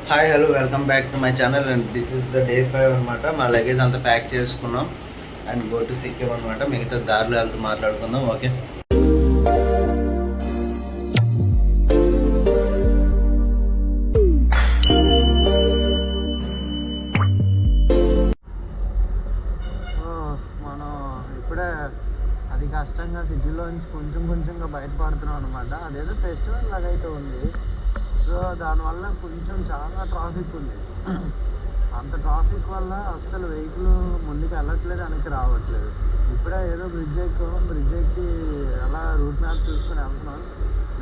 Hi hello welcome back to my channel and this is the day 5 అనమాట. మా luggage అంతా pack చేసుకున్నాం and go to Sikkim అనమాట. మిగతా దారిలో వెళ్తూ మాట్లాడుకుందాం. ఓకే, మనం ఇప్పుడే అది కష్టంగా సిటీలో నుంచి కొంచెం కొంచెంగా బయటపడుతున్నాం అనమాట. అదేదో ఫెస్టివల్ లాగైతే ఉంది. సో దానివల్ల కొంచెం చాలా ట్రాఫిక్ ఉంది. అంత ట్రాఫిక్ వల్ల అస్సలు వెహికల్ ముందుకు వెళ్ళట్లేదు, వెనక్కి రావట్లేదు. ఇప్పుడే ఏదో బ్రిడ్జ్ ఎక్కి అలా రూట్ మ్యాప్ చూసుకొని వెళ్తున్నాం.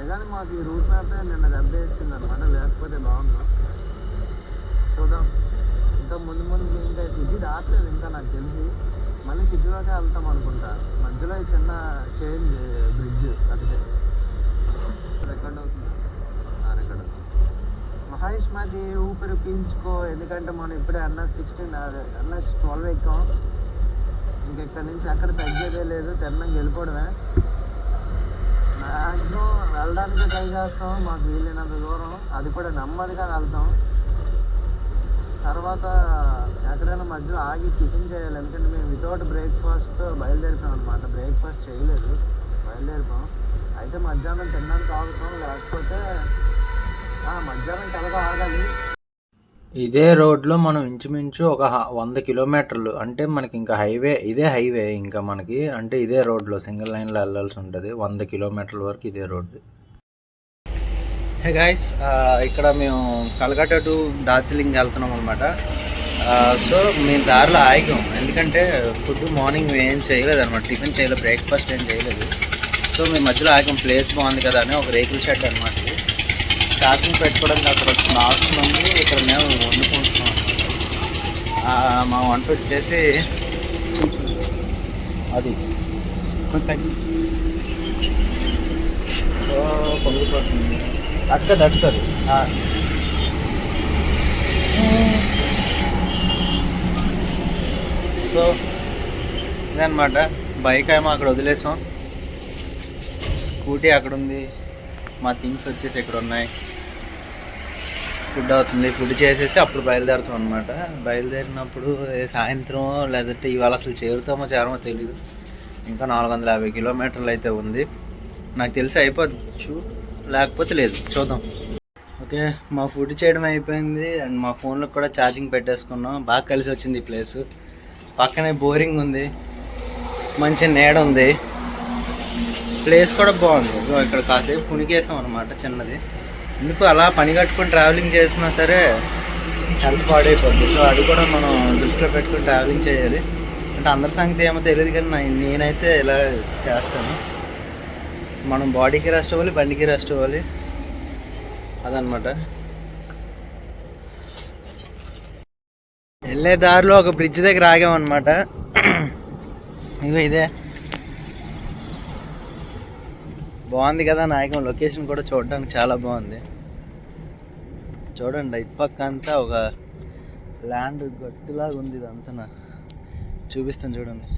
నిజానికి మాకు ఈ రూట్ మ్యాపే నిన్న దెబ్బేస్తుంది అనమాట, లేకపోతే బాగున్నాం. చూద్దాం, ఇంకా ముందు ఇంకా సిటీ దాటలేదు ఇంకా నాకు తెలిసి. మళ్ళీ సిటీలోకే వెళ్తాం అనుకుంటా. మధ్యలో ఈ చిన్న చేంజ్ బ్రిడ్జ్ అదే రికార్డ్ అవుతుంది. మహేష్ మాది ఊపిరి పీల్చుకో, ఎందుకంటే మనం ఇప్పుడే NH16 అదే NH12 ఎక్కాం. ఇంకెక్కడి నుంచి ఎక్కడ తగ్గేదే లేదు, తిన్నంగా వెళ్ళిపోవడమే. మ్యాక్సిమం వెళ్ళడానికి ట్రై చేస్తాం, మాకు వీలైనంత దూరం. అది కూడా నెమ్మదిగా వెళ్తాం. తర్వాత ఎక్కడైనా మధ్యలో ఆగి టిఫిన్ చేయాలి, ఎందుకంటే మేము వితౌట్ బ్రేక్ఫాస్ట్ బయలుదేరిపాం అనమాట. బ్రేక్ఫాస్ట్ చేయలేదు, బయలుదేరిపాం. అయితే మధ్యాహ్నం తినడానికి ఆగుతాం, లేకపోతే మధ్యాహ్నం తెలగా ఆగాలి. ఇదే రోడ్లో మనం ఇంచుమించు ఒక 100 కిలోమీటర్లు అంటే మనకి ఇంకా ఇదే హైవే ఇంకా మనకి, అంటే ఇదే రోడ్లో సింగిల్ లైన్లో వెళ్ళాల్సి ఉంటుంది. 100 కిలోమీటర్ల వరకు ఇదే రోడ్డు. హే గాయస్, ఇక్కడ మేము కలకట్ట టు డార్జిలింగ్ వెళ్తున్నాం అనమాట. సో మేము దారిలో ఆగాం, ఎందుకంటే ఫుడ్ మార్నింగ్ ఏం చేయలేదు అనమాట. టిఫిన్ చేయలేదు, బ్రేక్ఫాస్ట్ ఏం చేయలేదు. సో మేము మధ్యలో ఆగాం, ప్లేస్ బాగుంది కదా అని. ఒక రేకుల షెడ్ అనమాట. ఛార్జింగ్ పెట్టుకోవడానికి అక్కడ వచ్చిన ఆప్షన్ ఉంది. ఇక్కడ మేము వండుకుంటున్నాం అనమాట. మా వంట వచ్చేసి అది పొంగిపోతుంది, అట్టుకది. సో ఇదనమాట. బైక్ ఏమో అక్కడ వదిలేసాం, స్కూటీ అక్కడ ఉంది, మా థింగ్స్ వచ్చేసి ఇక్కడ ఉన్నాయి. ఫుడ్ అవుతుంది, ఫుడ్ చేసేసి అప్పుడు బయలుదేరుతాం అనమాట. బయలుదేరినప్పుడు సాయంత్రం లేదంటే ఇవాళ అసలు చేరమో తెలియదు. ఇంకా 450 కిలోమీటర్లు అయితే ఉంది. నాకు తెలిసి అయిపోవచ్చు, లేకపోతే లేదు, చూద్దాం. ఓకే, మా ఫుడ్ చేయడం అయిపోయింది అండ్ మా ఫోన్లో కూడా ఛార్జింగ్ పెట్టేసుకున్నాం. బాగా కలిసి వచ్చింది ఈ ప్లేస్. పక్కనే బోరింగ్ ఉంది, మంచి నీడ ఉంది, ప్లేస్ కూడా బాగుంది. ఇక్కడ కాసేపు కునికేసాం అనమాట చిన్నది. ఎందుకు అలా పని కట్టుకుని ట్రావెలింగ్ చేసినా సరే హెల్త్ పాడైపోద్ది. సో అది కూడా మనం దృష్టిలో పెట్టుకుని ట్రావెలింగ్ చేయాలి. అంటే అందరి సంగతి ఏమో తెలియదు, కానీ నేనైతే ఇలా చేస్తాను. మనం బాడీకి రెస్ట్ ఇవ్వాలి, బండికి రెస్ట్ ఇవ్వాలి, అదనమాట. వెళ్ళే దారిలో ఒక బ్రిడ్జ్ దగ్గర ఆగామన్నమాట. ఇదే బాగుంది కదా నాయకం. లొకేషన్ కూడా చూడడానికి చాలా బాగుంది. చూడండి, ఇటు పక్క అంతా ఒక ల్యాండ్ గట్టులాగా ఉంది. ఇదంతా చూపిస్తాను చూడండి.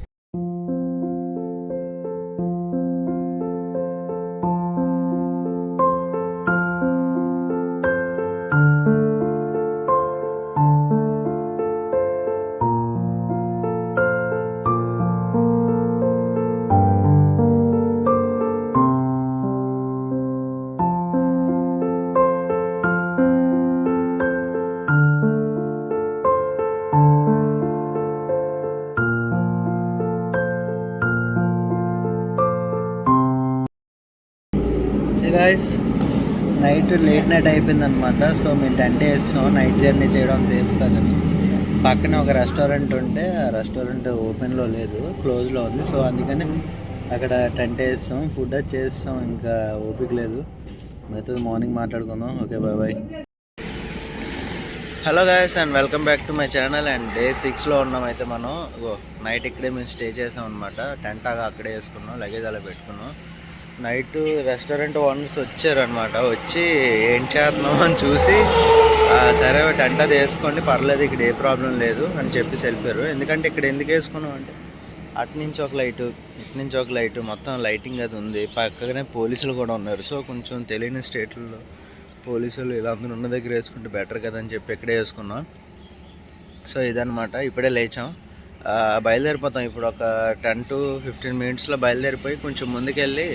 గాయస్, లేట్ నైట్ అయిపోయింది అనమాట. సో మేము టెంట్ వేస్తాం, నైట్ జర్నీ చేయడం సేఫ్ కదని. పక్కనే ఒక రెస్టారెంట్ ఉంటే ఆ రెస్టారెంట్ ఓపెన్లో లేదు, క్లోజ్లో ఉంది. సో అందుకని అక్కడ టెంట్ వేస్తాం, ఫుడ్ చేస్తాం. ఇంకా ఓపిక లేదు, మిగతాది మార్నింగ్ మాట్లాడుకుందాం. Okay, bye. Hello guys and welcome back to my channel. And day 6లో ఉన్నాం. అయితే మనం నైట్ ఇక్కడే మేము స్టే చేసాం అనమాట. టెంట్ అక్కడే వేసుకున్నాం, లగేజ్ అలా పెట్టుకున్నాం. నైట్ రెస్టారెంట్ ఓనర్స్ వచ్చారనమాట. వచ్చి ఏం చేస్తున్నాం అని చూసి, సరే టెంట్ అది వేసుకోండి పర్లేదు, ఇక్కడ ఏ ప్రాబ్లం లేదు అని చెప్పేసి వెళ్ళిపోయారు. ఎందుకంటే ఇక్కడ ఎందుకు వేసుకున్నాం అంటే అటు నుంచి ఒక లైటు, ఇటు నుంచి ఒక లైటు, మొత్తం లైటింగ్ అది ఉంది. పక్కనే పోలీసులు కూడా ఉన్నారు. సో కొంచెం తెలియని స్టేట్లలో పోలీసులు ఇలా అందరూ ఉన్న దగ్గర వేసుకుంటే బెటర్ కదా అని చెప్పి ఇక్కడే వేసుకున్నాం. సో ఇదనమాట, ఇప్పుడే లేచాం, బయలుదేరిపోతాం. ఇప్పుడు ఒక 10 to 15 మినిట్స్లో బయలుదేరిపోయి కొంచెం ముందుకెళ్ళి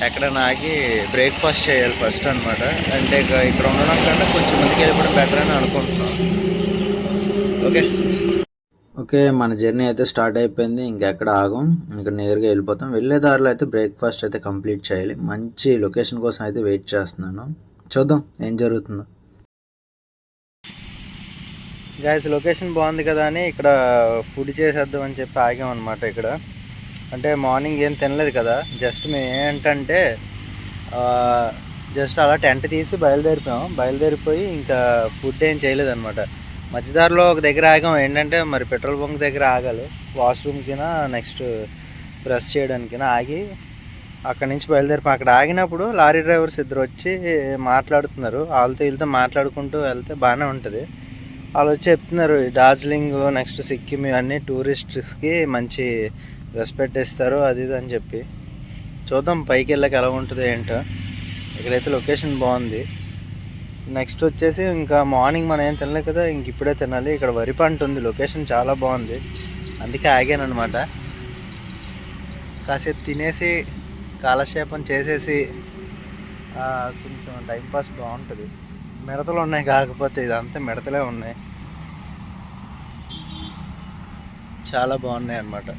ఎక్కడైనా ఆగి బ్రేక్ఫాస్ట్ చేయాలి ఫస్ట్ అనమాట. అంటే ఇక్కడ ఉండడం కన్నా కొంచెం ముందుకు వెళ్ళిపోవడం బెటర్ అని అనుకుంటున్నాం. ఓకే, మన జర్నీ అయితే స్టార్ట్ అయిపోయింది. ఇంకెక్కడ ఆగం, ఇంకా నేరుగా వెళ్ళిపోతాం. వెళ్ళే దారిలో అయితే బ్రేక్ఫాస్ట్ అయితే కంప్లీట్ చేయాలి. మంచి లొకేషన్ కోసం అయితే వెయిట్ చేస్తున్నాను. చూద్దాం ఏం జరుగుతుందో. గాయస్, లొకేషన్ బాగుంది కదా అని ఇక్కడ ఫుడ్ చేసేద్దాం అని చెప్పి ఆగామన్నమాట. ఇక్కడ అంటే మార్నింగ్ ఏం తినలేదు కదా, జస్ట్ మేము ఏంటంటే జస్ట్ అలా టెంట్ తీసి బయలుదేరిపోయి ఇంకా ఫుడ్ ఏం చేయలేదన్నమాట. మధ్యదారిలో ఒక దగ్గర ఆగాం. ఏంటంటే మరి పెట్రోల్ బంక్ దగ్గర ఆగాలి, వాష్రూమ్కినా నెక్స్ట్ బ్రష్ చేయడానికినా ఆగి అక్కడి నుంచి అక్కడ ఆగినప్పుడు లారీ డ్రైవర్స్ ఇద్దరు వచ్చి మాట్లాడుతున్నారు. వాళ్ళతో వీళ్ళతో మాట్లాడుకుంటూ వెళ్తే బాగానే ఉంటుంది. వాళ్ళు వచ్చి చెప్తున్నారు డార్జిలింగ్ నెక్స్ట్ సిక్కిం ఇవన్నీ టూరిస్ట్స్కి మంచి రెస్పెక్ట్ ఇస్తారు అది ఇది అని చెప్పి. చూద్దాం పైకి వెళ్ళాక ఎలా ఉంటుంది ఏంటో. ఇక్కడైతే లొకేషన్ బాగుంది. నెక్స్ట్ వచ్చేసి ఇంకా మార్నింగ్ మనం ఏం తినలేదు కదా, ఇంక ఇప్పుడే తినాలి. ఇక్కడ వరి పంట ఉంది, లొకేషన్ చాలా బాగుంది, అందుకే ఆగాను అనమాట. కాసేపు తినేసి కాలక్షేపం చేసేసి కొంచెం టైంపాస్ బాగుంటుంది. మిడతలు ఉన్నాయి, కాకపోతే ఇదంతా మిడతలే ఉన్నాయి, చాలా బాగున్నాయి అన్నమాట.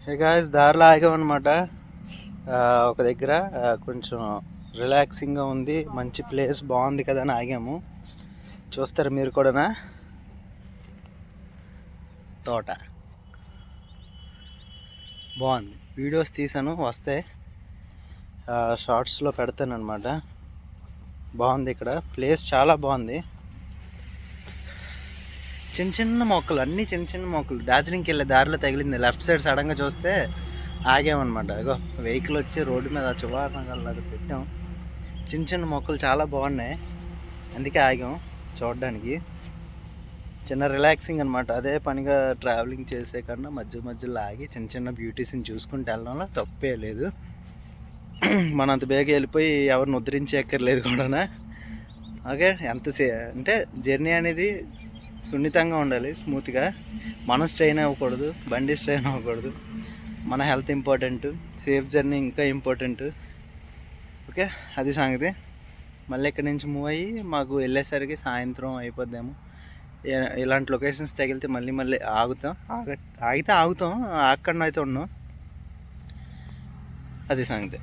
హే గాయ్స్, దారిలో ఆగామన్నమాట. ఒక దగ్గర కొంచెం రిలాక్సింగ్గా ఉంది, మంచి ప్లేస్ బాగుంది కదా అని ఆగాము. చూస్తారు మీరు కూడానా, తోట బాగుంది. వీడియోస్ తీసాను, వస్తే షార్ట్స్లో పెడతాను అనమాట. బాగుంది, ఇక్కడ ప్లేస్ చాలా బాగుంది. చిన్న చిన్న మొక్కలు, అన్నీ చిన్న చిన్న మొక్కలు. డార్జిలింగ్కి వెళ్ళే దారిలో తగిలింది, లెఫ్ట్ సైడ్ సడన్గా చూస్తే ఆగామన్నమాట. ఇగో వెహికల్ వచ్చి రోడ్డు మీద చివరిలాగా పెట్టాం. చిన్న చిన్న మొక్కలు చాలా బాగున్నాయి, అందుకే ఆగాం చూడడానికి. చిన్న రిలాక్సింగ్ అనమాట. అదే పనిగా ట్రావెలింగ్ చేసే కన్నా మధ్యలో ఆగి చిన్న చిన్న బ్యూటీస్ని చూసుకుంటూ వెళ్ళడంలో తప్పే లేదు. మనం అంత బేగా వెళ్ళిపోయి ఎవరిని ఉద్ధరించి ఎక్కర్లేదు కూడా. ఓకే, అంటే జర్నీ అనేది సున్నితంగా ఉండాలి, స్మూత్గా. మనం స్ట్రెయిన్ అవ్వకూడదు, బండి స్ట్రెయిన్ అవ్వకూడదు. మన హెల్త్ ఇంపార్టెంట్, సేఫ్ జర్నీ ఇంకా ఇంపార్టెంట్. ఓకే, అది సంగతి. మళ్ళీ ఇక్కడి నుంచి మూవ్ అయ్యి మాకు వెళ్ళేసరికి సాయంత్రం అయిపోద్దాము. ఇలాంటి లొకేషన్స్ తగిలితే మళ్ళీ ఆగుతాం, అక్కడనైతే ఉన్నాం. అది సంగతి.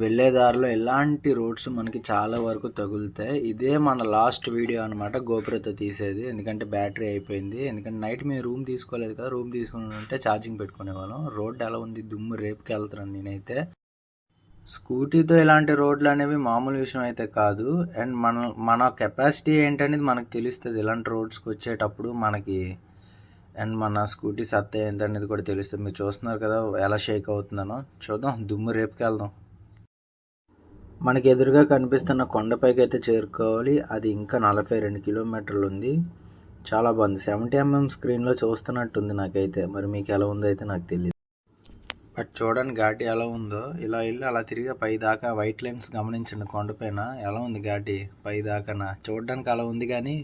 వెళ్ళే దారిలో ఎలాంటి రోడ్స్ మనకి చాలా వరకు తగులుతాయి. ఇదే మన లాస్ట్ వీడియో అనమాట, గోప్రోతో తీసేది. ఎందుకంటే బ్యాటరీ అయిపోయింది. ఎందుకంటే నైట్ మేము రూమ్ తీసుకోలేదు కదా, రూమ్ తీసుకుని ఉంటే ఛార్జింగ్ పెట్టుకునే వాళ్ళం. రోడ్డు ఎలా ఉంది, దుమ్ము రేపుకి వెళ్తున్నాను నేనైతే. స్కూటీతో ఇలాంటి రోడ్లు అనేవి మామూలు విషయం అయితే కాదు. అండ్ మన కెపాసిటీ ఏంటనేది మనకు తెలుస్తుంది ఇలాంటి రోడ్స్కి వచ్చేటప్పుడు మనకి. అండ్ మన స్కూటీ సత్తా ఏంటనేది కూడా తెలుస్తుంది. మీరు చూస్తున్నారు కదా ఎలా షేక్ అవుతున్నానో. చూద్దాం, దుమ్ము రేపుకి వెళ్దాం. మనకి ఎదురుగా కనిపిస్తున్న కొండపైకి అయితే చేరుకోవాలి. అది ఇంకా 42 కిలోమీటర్లు ఉంది. చాలా బాగుంది. 70mm స్క్రీన్లో చూస్తున్నట్టుంది నాకైతే. మరి మీకు ఎలా ఉందో అయితే నాకు తెలియదు. బట్ చూడండి ఘాటి ఎలా ఉందో. ఇలా వెళ్ళి అలా తిరిగి పై దాకా వైట్ లైన్స్ గమనించండి కొండపైన ఎలా ఉంది ఘాటి. పై దాకా చూడడానికి అలా ఉంది, కానీ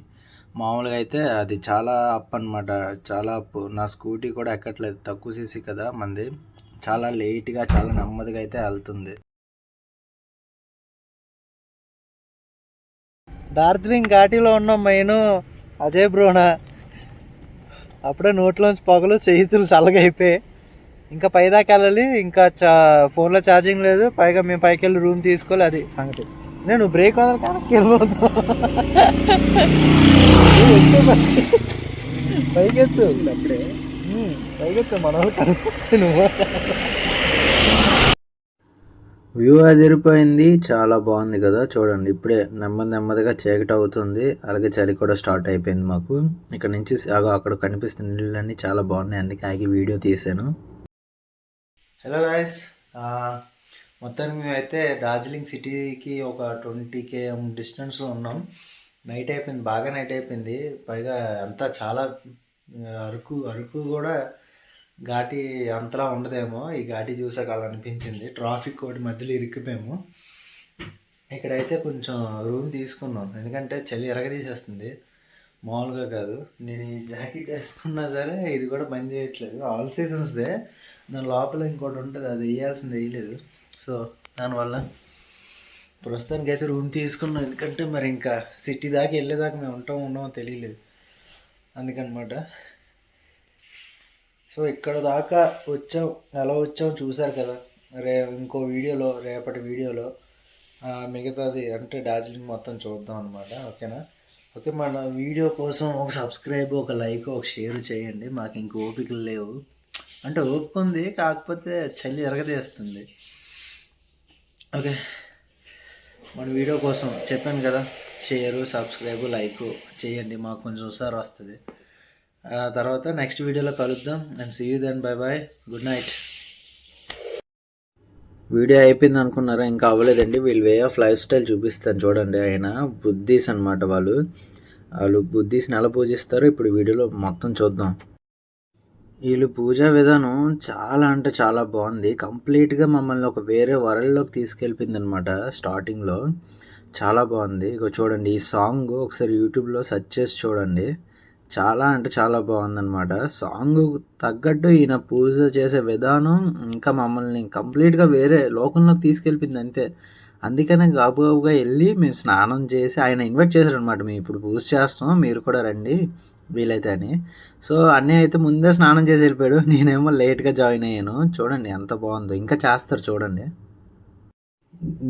మామూలుగా అయితే అది చాలా అప్ అనమాట. చాలా అప్. నా స్కూటీ కూడా ఎక్కట్లేదు, తక్కువ సీసీ కదా మంది. చాలా లేట్గా చాలా నెమ్మదిగా అయితే వెళ్తుంది. డార్జిలింగ్ ఘాటీలో ఉన్నాం మెయిన్ అజయ్ బ్రోనా. అప్పుడే నోట్లోంచి పొగలు, చేతులు చల్లగా అయిపోయి ఇంకా పైదాకా వెళ్ళాలి. ఇంకా ఫోన్లో ఛార్జింగ్ లేదు. పైగా మేము పైకి వెళ్ళి రూమ్ తీసుకోవాలి, అది సంగతి. నేను బ్రేక్ వదలు కానీ వెళ్ళిపోతాం. పైకెత్తు అప్పుడే, పైకెత్తు మన వాళ్ళు కనిపించు. నువ్వు వ్యూ అదిరిపోయింది, చాలా బాగుంది కదా. చూడండి ఇప్పుడే నెమ్మదిగా చీకటి అవుతుంది, అలాగే చలి కూడా స్టార్ట్ అయిపోయింది మాకు. ఇక్కడ నుంచి అక్కడ కనిపిస్తున్న నీళ్ళన్నీ చాలా బాగున్నాయి, అందుకే ఆగి వీడియో తీసాను. హలో గాయస్, మొత్తానికి మేమైతే డార్జిలింగ్ సిటీకి ఒక 20 km డిస్టెన్స్లో ఉన్నాం. నైట్ అయిపోయింది, బాగా నైట్ అయిపోయింది. పైగా అంతా చాలా అరకు అరకు కూడా ఘాటి అంతలా ఉండదేమో. ఈ ఘాటి చూసాక అలా అనిపించింది. ట్రాఫిక్ ఒకటి మధ్యలో ఇరుక్కుపోయాము. ఇక్కడైతే కొంచెం రూమ్ తీసుకున్నాం, ఎందుకంటే చలి ఎరగదీసేస్తుంది మామూలుగా కాదు. నేను ఈ జాకెట్ వేసుకున్నా సరే ఇది కూడా పని చేయట్లేదు. ఆల్ సీజన్స్దే, దాని లోపల ఇంకోటి ఉంటుంది, అది వేయాల్సింది వేయలేదు. సో దానివల్ల ప్రస్తుతానికి అయితే రూమ్ తీసుకున్నాం. ఎందుకంటే మరి ఇంకా సిటీ దాకా వెళ్ళేదాకా మేము ఉండమో తెలియలేదు, అందుకనమాట. సో ఇక్కడ దాకా వచ్చాం, ఎలా వచ్చాం చూసారు కదా. ఇంకో వీడియోలో, రేపటి వీడియోలో మిగతాది అంటే డార్జిలింగ్ మొత్తం చూద్దాం అనమాట. ఓకేనా? ఓకే, మన వీడియో కోసం ఒక సబ్స్క్రైబ్, ఒక లైక్, ఒక షేర్ చేయండి. మాకు ఇంక ఓపికలు లేవు, అంటే ఓపిక ఉంది, కాకపోతే చలి ఎరగదేస్తుంది. ఓకే, మన వీడియో కోసం చెప్పాను కదా, షేరు, సబ్స్క్రైబ్, లైక్ చేయండి, మాకు కొంచెం ఒకసారి వస్తుంది. తర్వాత నెక్స్ట్ వీడియోలో కలుద్దాం. And see you then. Bye bye, good night. Video అయిపోయింది అనుకున్నారా? ఇంకా అవ్వలేదండి. వీళ్ళు వే ఆఫ్ లైఫ్ స్టైల్ చూపిస్తాను చూడండి. ఆయన బుద్ధీస్ అనమాట. వాళ్ళు బుద్ధీస్ని ఎలా పూజిస్తారో ఇప్పుడు వీడియోలో మొత్తం చూద్దాం. వీళ్ళు పూజా విధానం చాలా అంటే చాలా బాగుంది. కంప్లీట్గా మమ్మల్ని ఒక వేరే వరల్డ్లోకి తీసుకెళ్ళిపోయింది అనమాట. స్టార్టింగ్లో చాలా బాగుంది. ఇక చూడండి, ఈ సాంగ్ ఒకసారి యూట్యూబ్లో సెర్చ్ చేసి చూడండి. చాలా అంటే చాలా బాగుందన్నమాట. సాంగ్ తగ్గట్టు ఈయన పూజ చేసే విధానం ఇంకా మమ్మల్ని కంప్లీట్గా వేరే లోకంలోకి తీసుకెళ్ళిపోయింది అంతే. అందుకనే గాబుగా వెళ్ళి మేము స్నానం చేసి, ఆయన ఇన్వైట్ చేశారనమాట, మేము ఇప్పుడు పూజ చేస్తాం, మీరు కూడా రండి వీలైతే అని. సో అన్నయ్య అయితే ముందే స్నానం చేసి వెళ్ళిపోయాడు, నేనేమో లేట్గా జాయిన్ అయ్యాను. చూడండి ఎంత బాగుందో, ఇంకా చేస్తారు చూడండి.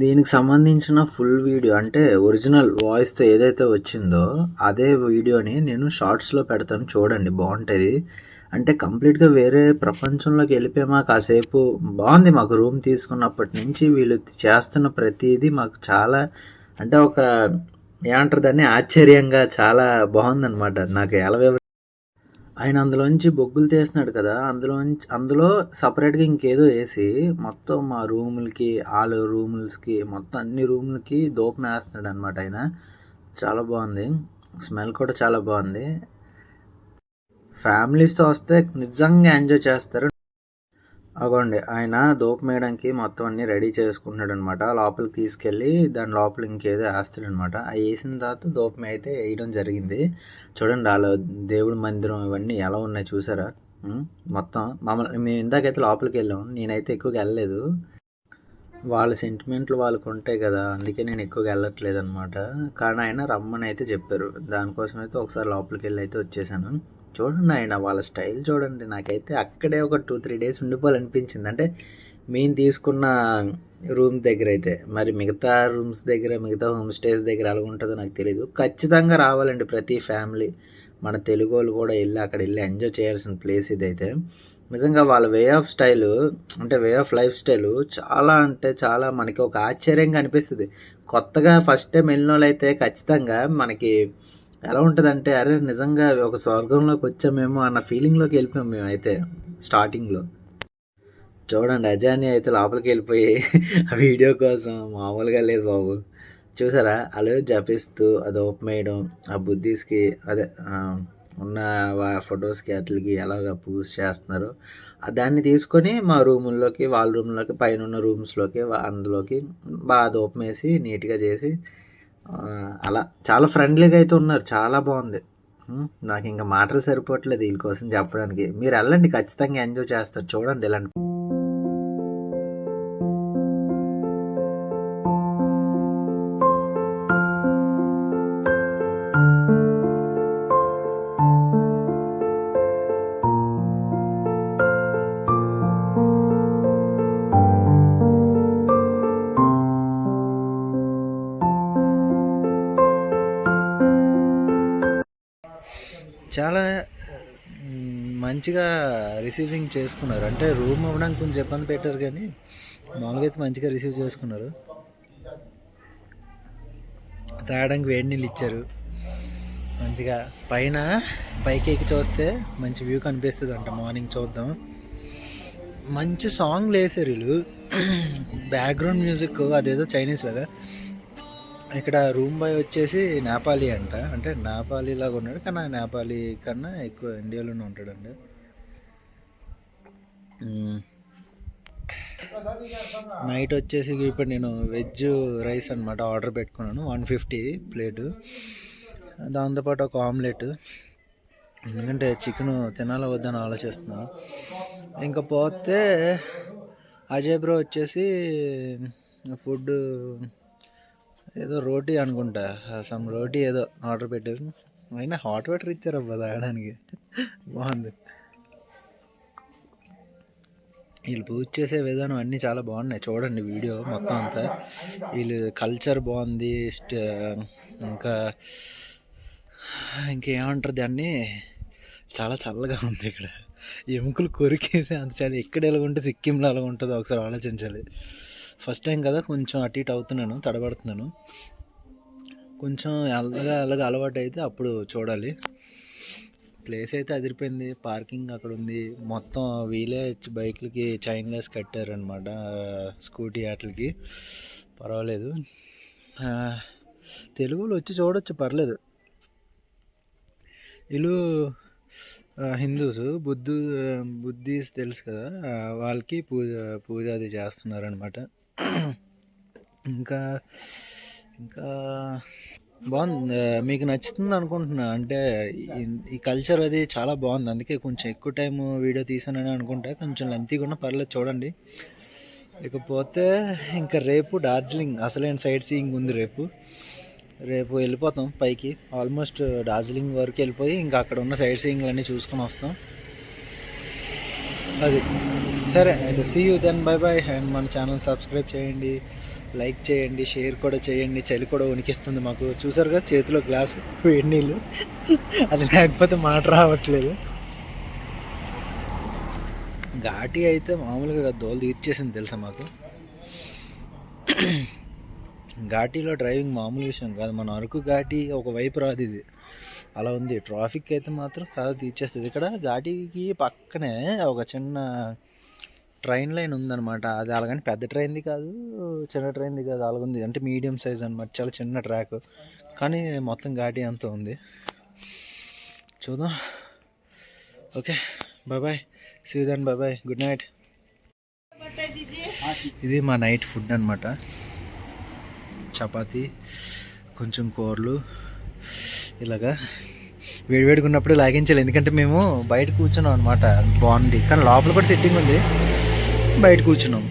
దీనికి సంబంధించిన ఫుల్ వీడియో అంటే ఒరిజినల్ వాయిస్తో ఏదైతే వచ్చిందో అదే వీడియోని నేను షార్ట్స్లో పెడతాను, చూడండి, బాగుంటుంది. అంటే కంప్లీట్గా వేరే ప్రపంచంలోకి వెళ్ళిపోయామా కాసేపు. బాగుంది. మాకు రూమ్ తీసుకున్నప్పటి నుంచి వీళ్ళు చేస్తున్న ప్రతిదీ మాకు చాలా అంటే ఒక ఏమంటారు దాన్ని, ఆశ్చర్యంగా చాలా బాగుందన్నమాట. నాకు ఎలా ఆయన అందులోంచి బొగ్గులు తీస్తున్నాడు కదా, అందులో సపరేట్గా ఇంకేదో వేసి మొత్తం మా రూములకి, వాళ్ళ రూములకి, మొత్తం అన్ని రూములకి దూపం వేస్తున్నాడు అనమాట ఆయన. చాలా బాగుంది, స్మెల్ కూడా చాలా బాగుంది. ఫ్యామిలీస్తో వస్తే నిజంగా ఎంజాయ్ చేస్తారు. అగోండి, ఆయన దూపం వేయడానికి మొత్తం అన్నీ రెడీ చేసుకుంటున్నాడు అనమాట. లోపలికి తీసుకెళ్ళి దాని లోపల ఇంకేదో వేస్తాడు అనమాట. అవి వేసిన తర్వాత దూపం అయితే వేయడం జరిగింది. చూడండి, వాళ్ళ దేవుడి మందిరం ఇవన్నీ ఎలా ఉన్నాయి చూసారా. మొత్తం మమ్మల్ని, మేము ఇందాకైతే లోపలికి వెళ్ళాము, నేనైతే ఎక్కువగా వెళ్ళలేదు. వాళ్ళ సెంటిమెంట్లు వాళ్ళకు ఉంటాయి కదా, అందుకే నేను ఎక్కువగా వెళ్ళట్లేదు అనమాట. కానీ ఆయన రమ్మని అయితే చెప్పారు, దానికోసం అయితే ఒకసారి లోపలికి వెళ్ళి అయితే వచ్చేసాను. చూడండి, ఆయన వాళ్ళ స్టైల్ చూడండి. నాకైతే అక్కడే ఒక 2-3 డేస్ ఉండిపోవాలనిపించింది. అంటే మేము తీసుకున్న రూమ్ దగ్గర అయితే, మరి మిగతా రూమ్స్ దగ్గర, మిగతా హోమ్ స్టేస్ దగ్గర ఎలా ఉంటుందో నాకు తెలియదు. ఖచ్చితంగా రావాలండి ప్రతి ఫ్యామిలీ. మన తెలుగు వాళ్ళు కూడా వెళ్ళి అక్కడ వెళ్ళి ఎంజాయ్ చేయాల్సిన ప్లేస్ ఇదైతే. నిజంగా వాళ్ళ వే ఆఫ్ స్టైలు, అంటే వే ఆఫ్ లైఫ్ స్టైలు చాలా అంటే చాలా మనకి ఒక ఆశ్చర్యంగా అనిపిస్తుంది. కొత్తగా ఫస్ట్ టైం వెళ్ళిన వాళ్ళు అయితే ఖచ్చితంగా మనకి ఎలా ఉంటుందంటే, అరే నిజంగా ఒక స్వర్గంలోకి వచ్చామేమో అన్న ఫీలింగ్లోకి వెళ్ళిపోయాం మేము అయితే స్టార్టింగ్లో. చూడండి, అజాని అయితే లోపలికి వెళ్ళిపోయి ఆ వీడియో కోసం మామూలుగా లేదు బాబు. చూసారా, అలా జపిస్తూ అది ఓపెన్ వేయడం, ఆ బుద్ధీస్కి అదే ఉన్న ఫొటోస్కి అట్లకి ఎలాగ పూజ చేస్తున్నారు. దాన్ని తీసుకొని మా రూముల్లోకి, వాళ్ళ రూమ్లోకి, పైన ఉన్న రూమ్స్లోకి, అందులోకి బాగా దూపం వేసి నీట్గా చేసి అలా చాలా ఫ్రెండ్లీగా అయితే ఉన్నారు. చాలా బాగుంది. నాకు ఇంకా మాటలు సరిపోవట్లేదు వీళ్ళ కోసం చెప్పడానికి. మీరు వెళ్ళండి, ఖచ్చితంగా ఎంజాయ్ చేస్తారు. చూడండి ఇలాంటి చాలా మంచిగా రిసీవింగ్ చేసుకున్నారు. అంటే రూమ్ అవ్వడానికి కొంచెం ఇబ్బంది పెట్టారు, కానీ మామూలుగా అయితే మంచిగా రిసీవ్ చేసుకున్నారు. తాగడానికి వేడి నీళ్ళు ఇచ్చారు మంచిగా. పైకి ఎక్కి చూస్తే మంచి వ్యూ కనిపిస్తుంది అంట. మార్నింగ్ చూద్దాం. మంచి సాంగ్లు వేసారు వీళ్ళు. బ్యాక్గ్రౌండ్ మ్యూజిక్ అదేదో చైనీస్ లాగా ఇక్కడ రూమ్ బాయ్ వచ్చేసి నేపాలీ అంట, అంటే నేపాలీ లాగా ఉన్నాడు కానీ ఆ నేపాలీ కన్నా ఎక్కువ ఇండియాలోనే ఉంటాడండి. నైట్ వచ్చేసి ఇప్పుడు నేను వెజ్ రైస్ అనమాట ఆర్డర్ పెట్టుకున్నాను, 150 ప్లేటు, దాంతోపాటు ఒక ఆమ్లెట్, ఎందుకంటే చికెన్ తినాలో వద్దని ఆలోచిస్తున్నాను. ఇంకా పోతే అజయ్ బ్రో వచ్చేసి ఫుడ్ ఏదో రోటీ అనుకుంటా, సమ్ రోటీ ఏదో ఆర్డర్ పెట్టారు, అయినా హాట్ వాటర్ ఇచ్చారు అబ్బా తాగడానికి, బాగుంది. వీళ్ళు పూజ చేసే విధానం అన్నీ చాలా బాగున్నాయి, చూడండి వీడియో మొత్తం అంతా. వీళ్ళు కల్చర్ బాగుంది. ఇంకా ఇంకేమంటారు దాన్ని, చాలా చల్లగా ఉంది ఇక్కడ. ఎముకలు కొరికేసి అంత చాలా, ఎక్కడ ఎలాగుంటే సిక్కింలో అలాగ ఉంటుందో ఒకసారి ఆలోచించాలి. ఫస్ట్ టైం కదా, కొంచెం అటు ఇటు అవుతున్నాను, తడబడుతున్నాను. కొంచెం అలాగా అలవాటు అయితే అప్పుడు చూడాలి. ప్లేస్ అయితే అదిరిపోయింది, పార్కింగ్ అక్కడ ఉంది, మొత్తం వీలే బైక్లకి చైన్లెస్ కట్టారనమాట, స్కూటీ వాటికి పర్వాలేదు. తెలుగులో వచ్చి చూడొచ్చు, పర్లేదు. వీళ్ళు హిందూస్, బుద్ధిస్ట్ తెలుసు కదా, వాళ్ళకి పూజ అది చేస్తున్నారనమాట. ఇంకా బాగుంది, మీకు నచ్చుతుంది అనుకుంటున్నా. అంటే ఈ కల్చర్ అది చాలా బాగుంది, అందుకే కొంచెం ఎక్కువ టైం వీడియో తీసానని అనుకుంటా, కొంచెం లెంతీగా ఉన్న పర్లేదు చూడండి. ఇకపోతే ఇంకా రేపు డార్జిలింగ్ అసలైన సైట్ సీయింగ్ ఉంది. రేపు వెళ్ళిపోతాం పైకి, ఆల్మోస్ట్ డార్జిలింగ్ వరకు వెళ్ళిపోయి ఇంకా అక్కడ ఉన్న సైట్ సీయింగ్లు అన్నీ చూసుకొని వస్తాం. అది సరే అయితే, see you then, bye bye. And మన ఛానల్ సబ్స్క్రైబ్ చేయండి, లైక్ చేయండి, షేర్ కూడా చేయండి. చలి కూడా వణికిస్తుంది మాకు, చూసారుగా చేతిలో గ్లాస్ వేడి నీళ్ళు, అది లేకపోతే మాట రావట్లేదు. ఘాటీ అయితే మామూలుగా దోలు తీర్చేసింది తెలుసా మాకు. ఘాటీలో డ్రైవింగ్ మామూలు విషయం కాదు, మన అరకు ఘాటీ ఒకవైపు రాదు, ఇది అలా ఉంది. ట్రాఫిక్ అయితే మాత్రం చాలా తీర్చేస్తుంది. ఇక్కడ ఘాటీకి పక్కనే ఒక చిన్న ట్రైన్ లైన్ ఉందన్నమాట, అది అలాగని పెద్ద ట్రైన్ది కాదు, చిన్న ట్రైన్ది కాదు, అలాగుంది. అంటే మీడియం సైజ్ అనమాట, చాలా చిన్న ట్రాక్, కానీ మొత్తం ఘాటీ అంతా ఉంది. చూద్దాం. Okay, bye bye, see you then, bye bye, good night. ఇది మా నైట్ ఫుడ్ అనమాట, చపాతీ, కొంచెం కూరలు, ఇలాగా వేడివేడిగా ఉన్నప్పుడు లాగించాలి, ఎందుకంటే మేము బయట కూర్చున్నాం అనమాట, బాగుంది. కానీ లోపల కూడా సెట్టింగ్ ఉంది, బయట కూర్చున్నాం.